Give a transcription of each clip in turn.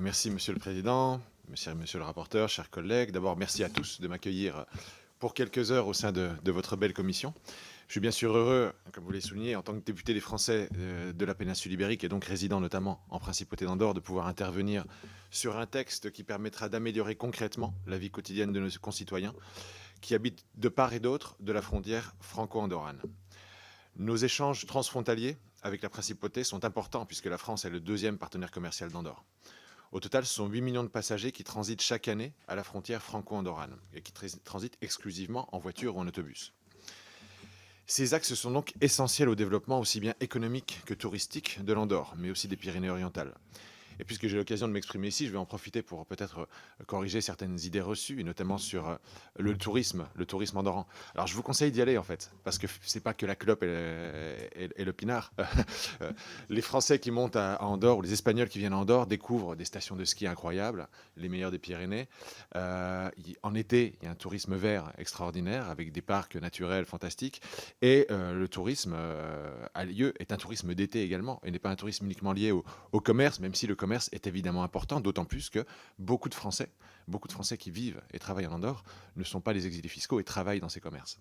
Merci Monsieur le Président, Monsieur le rapporteur, chers collègues. D'abord, merci à tous de m'accueillir pour quelques heures au sein de votre belle commission. Je suis bien sûr heureux, comme vous l'avez souligné, en tant que député des Français de la péninsule ibérique et donc résident notamment en Principauté d'Andorre, de pouvoir intervenir sur un texte qui permettra d'améliorer concrètement la vie quotidienne de nos concitoyens qui habitent de part et d'autre de la frontière franco-andorrane. Nos échanges transfrontaliers avec la Principauté sont importants puisque la France est le deuxième partenaire commercial d'Andorre. Au total, ce sont 8 millions de passagers qui transitent chaque année à la frontière franco-andorrane et qui transitent exclusivement en voiture ou en autobus. Ces axes sont donc essentiels au développement aussi bien économique que touristique de l'Andorre, mais aussi des Pyrénées-Orientales. Et puisque j'ai l'occasion de m'exprimer ici, je vais en profiter pour peut-être corriger certaines idées reçues, et notamment sur le tourisme andorran. Alors je vous conseille d'y aller en fait, parce que c'est pas que la clope et le pinard. Les Français qui montent à Andorre ou les Espagnols qui viennent à Andorre découvrent des stations de ski incroyables, les meilleures des Pyrénées. En été, il y a un tourisme vert extraordinaire avec des parcs naturels fantastiques. Et le tourisme a lieu, est un tourisme d'été également, et n'est pas un tourisme uniquement lié au commerce, même si le commerce est évidemment important, d'autant plus que beaucoup de Français qui vivent et travaillent en Andorre ne sont pas des exilés fiscaux et travaillent dans ces commerces.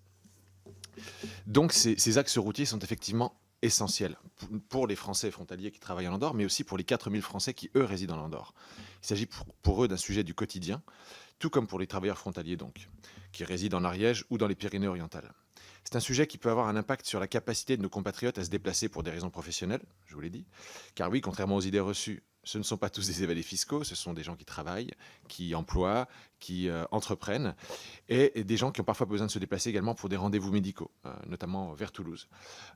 Donc ces axes routiers sont effectivement essentiels pour les Français frontaliers qui travaillent en Andorre, mais aussi pour les 4000 Français qui, eux, résident en Andorre. Il s'agit pour eux d'un sujet du quotidien, tout comme pour les travailleurs frontaliers, donc, qui résident en Ariège ou dans les Pyrénées-Orientales. C'est un sujet qui peut avoir un impact sur la capacité de nos compatriotes à se déplacer pour des raisons professionnelles, je vous l'ai dit, car oui, contrairement aux idées reçues, ce ne sont pas tous des évadés fiscaux, ce sont des gens qui travaillent, qui emploient, qui entreprennent, et des gens qui ont parfois besoin de se déplacer également pour des rendez-vous médicaux, notamment vers Toulouse.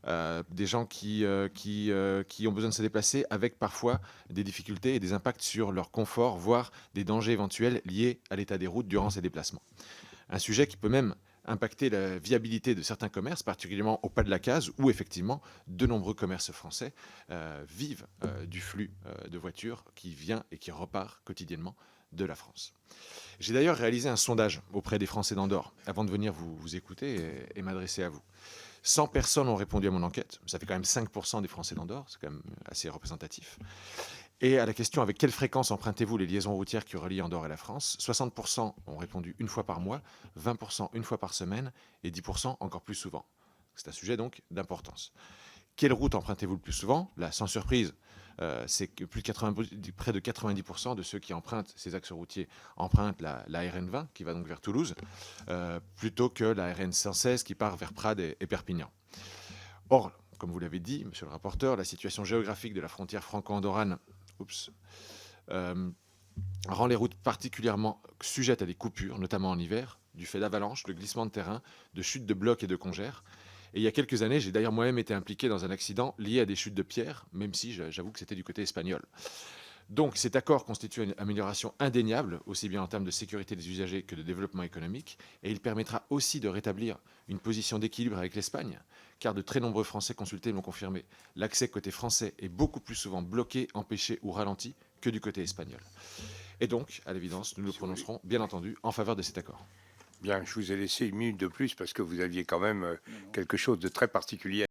Des gens qui ont besoin de se déplacer avec parfois des difficultés et des impacts sur leur confort, voire des dangers éventuels liés à l'état des routes durant ces déplacements. Un sujet qui peut même impacter la viabilité de certains commerces, particulièrement au pas de la case, où effectivement de nombreux commerces français vivent du flux de voitures qui vient et qui repart quotidiennement de la France. J'ai d'ailleurs réalisé un sondage auprès des Français d'Andorre avant de venir vous écouter et m'adresser à vous. 100 personnes ont répondu à mon enquête, ça fait quand même 5% des Français d'Andorre, c'est quand même assez représentatif. Et à la question avec quelle fréquence empruntez-vous les liaisons routières qui relient Andorre et la France, 60% ont répondu une fois par mois, 20% une fois par semaine et 10% encore plus souvent. C'est un sujet donc d'importance. Quelle route empruntez-vous le plus souvent? Là, sans surprise, c'est que près de 90% de ceux qui empruntent ces axes routiers empruntent la RN20 qui va donc vers Toulouse, plutôt que la RN116 qui part vers Prades et Perpignan. Or, comme vous l'avez dit, monsieur le rapporteur, la situation géographique de la frontière franco-andorrane rend les routes particulièrement sujettes à des coupures, notamment en hiver, du fait d'avalanches, de glissements de terrain, de chutes de blocs et de congères. Et il y a quelques années, j'ai d'ailleurs moi-même été impliqué dans un accident lié à des chutes de pierres, même si j'avoue que c'était du côté espagnol. Donc cet accord constitue une amélioration indéniable, aussi bien en termes de sécurité des usagers que de développement économique, et il permettra aussi de rétablir une position d'équilibre avec l'Espagne, car de très nombreux Français consultés l'ont confirmé. L'accès côté français est beaucoup plus souvent bloqué, empêché ou ralenti que du côté espagnol. Et donc, à l'évidence, nous nous prononcerons, bien entendu, en faveur de cet accord. Bien, je vous ai laissé une minute de plus parce que vous aviez quand même quelque chose de très particulier